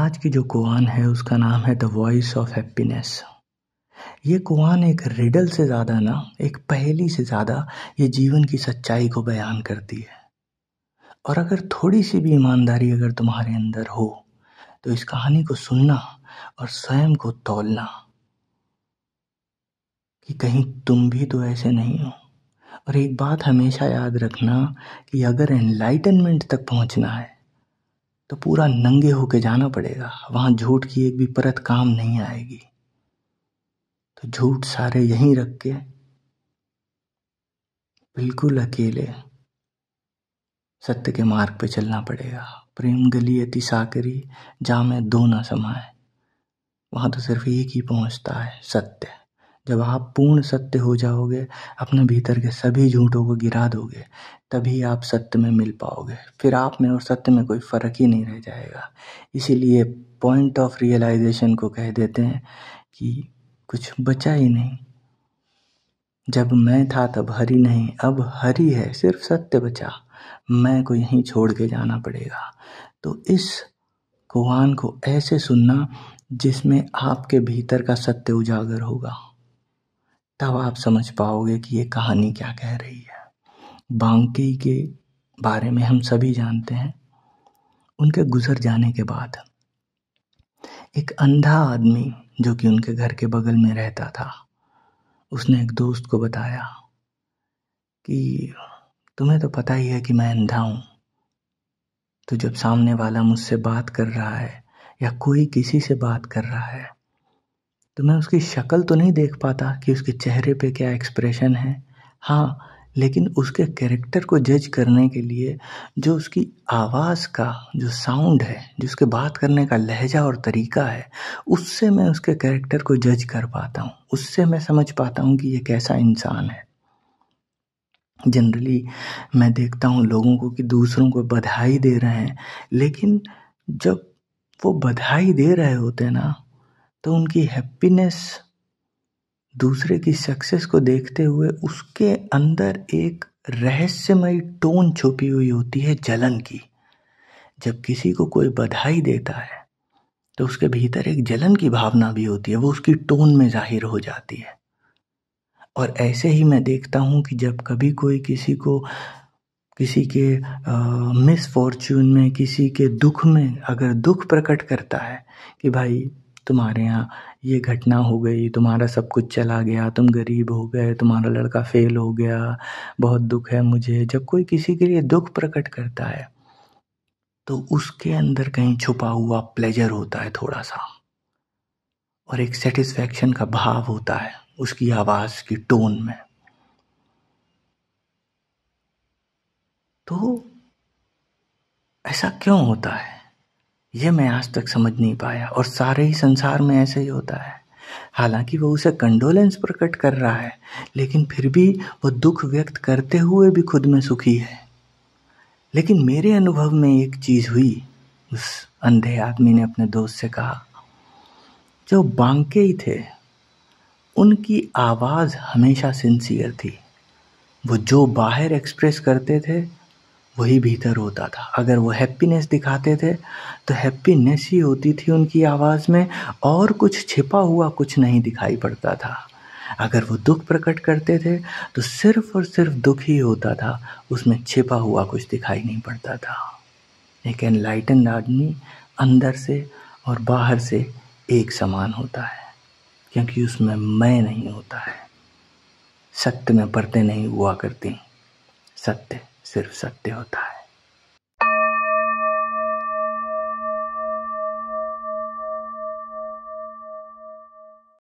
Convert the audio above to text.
आज की जो कुरान है उसका नाम है द वॉइस ऑफ हैप्पीनेस। ये कुरान एक रिडल से ज़्यादा ना, एक पहेली से ज़्यादा ये जीवन की सच्चाई को बयान करती है। और अगर थोड़ी सी भी ईमानदारी अगर तुम्हारे अंदर हो तो इस कहानी को सुनना और स्वयं को तौलना कि कहीं तुम भी तो ऐसे नहीं हो। और एक बात हमेशा याद रखना कि अगर एनलाइटनमेंट तक पहुंचना है तो पूरा नंगे होके जाना पड़ेगा। वहां झूठ की एक भी परत काम नहीं आएगी। तो झूठ सारे यहीं रख के बिल्कुल अकेले सत्य के मार्ग पे चलना पड़ेगा। प्रेम गली अति साकरी जा में दो न समाए। वहां तो सिर्फ एक ही पहुंचता है, सत्य। जब आप पूर्ण सत्य हो जाओगे, अपने भीतर के सभी झूठों को गिरा दोगे, तभी आप सत्य में मिल पाओगे। फिर आप में और सत्य में कोई फर्क ही नहीं रह जाएगा। इसीलिए पॉइंट ऑफ रियलाइजेशन को कह देते हैं कि कुछ बचा ही नहीं। जब मैं था तब हरि नहीं, अब हरि है, सिर्फ सत्य बचा। मैं को यहीं छोड़ के जाना पड़ेगा। तो इस कुरान को ऐसे सुनना जिसमें आपके भीतर का सत्य उजागर होगा, तब आप समझ पाओगे कि ये कहानी क्या कह रही है। बांके के बारे में हम सभी जानते हैं। उनके गुजर जाने के बाद एक अंधा आदमी जो कि उनके घर के बगल में रहता था, उसने एक दोस्त को बताया कि तुम्हें तो पता ही है कि मैं अंधा हूं। तो जब सामने वाला मुझसे बात कर रहा है या कोई किसी से बात कर रहा है तो मैं उसकी शक्ल तो नहीं देख पाता कि उसके चेहरे पे क्या एक्सप्रेशन है। हाँ, लेकिन उसके कैरेक्टर को जज करने के लिए जो उसकी आवाज़ का जो साउंड है, जो उसके बात करने का लहजा और तरीका है, उससे मैं उसके कैरेक्टर को जज कर पाता हूँ। उससे मैं समझ पाता हूँ कि ये कैसा इंसान है। जनरली मैं देखता हूँ लोगों को कि दूसरों को बधाई दे रहे हैं, लेकिन जब वो बधाई दे रहे होते हैं ना, तो उनकी हैप्पीनेस, दूसरे की सक्सेस को देखते हुए उसके अंदर एक रहस्यमयी टोन छुपी हुई होती है, जलन की। जब किसी को कोई बधाई देता है तो उसके भीतर एक जलन की भावना भी होती है, वो उसकी टोन में जाहिर हो जाती है। और ऐसे ही मैं देखता हूँ कि जब कभी कोई किसी को किसी के मिसफॉर्च्यून में, किसी के दुख में अगर दुख प्रकट करता है कि भाई तुम्हारे यहाँ ये घटना हो गई, तुम्हारा सब कुछ चला गया, तुम गरीब हो गए, तुम्हारा लड़का फेल हो गया, बहुत दुख है मुझे। जब कोई किसी के लिए दुख प्रकट करता है तो उसके अंदर कहीं छुपा हुआ प्लेजर होता है थोड़ा सा, और एक सेटिस्फैक्शन का भाव होता है उसकी आवाज की टोन में। तो ऐसा क्यों होता है ये मैं आज तक समझ नहीं पाया, और सारे ही संसार में ऐसे ही होता है। हालांकि वो उसे कंडोलेंस प्रकट कर रहा है, लेकिन फिर भी वो दुख व्यक्त करते हुए भी खुद में सुखी है। लेकिन मेरे अनुभव में एक चीज हुई। उस अंधे आदमी ने अपने दोस्त से कहा, जो बांके ही थे उनकी आवाज हमेशा सिंसियर थी। वो जो बाहर एक्सप्रेस करते थे वही भीतर होता था। अगर वो हैप्पीनेस दिखाते थे तो हैप्पीनेस ही होती थी उनकी आवाज़ में, और कुछ छिपा हुआ कुछ नहीं दिखाई पड़ता था। अगर वो दुख प्रकट करते थे तो सिर्फ और सिर्फ दुख ही होता था, उसमें छिपा हुआ कुछ दिखाई नहीं पड़ता था। एक एनलाइटन्ड आदमी अंदर से और बाहर से एक समान होता है, क्योंकि उसमें मैं नहीं होता है। सत्य में परतें नहीं हुआ करती, सत्य सिर्फ सत्य होता है।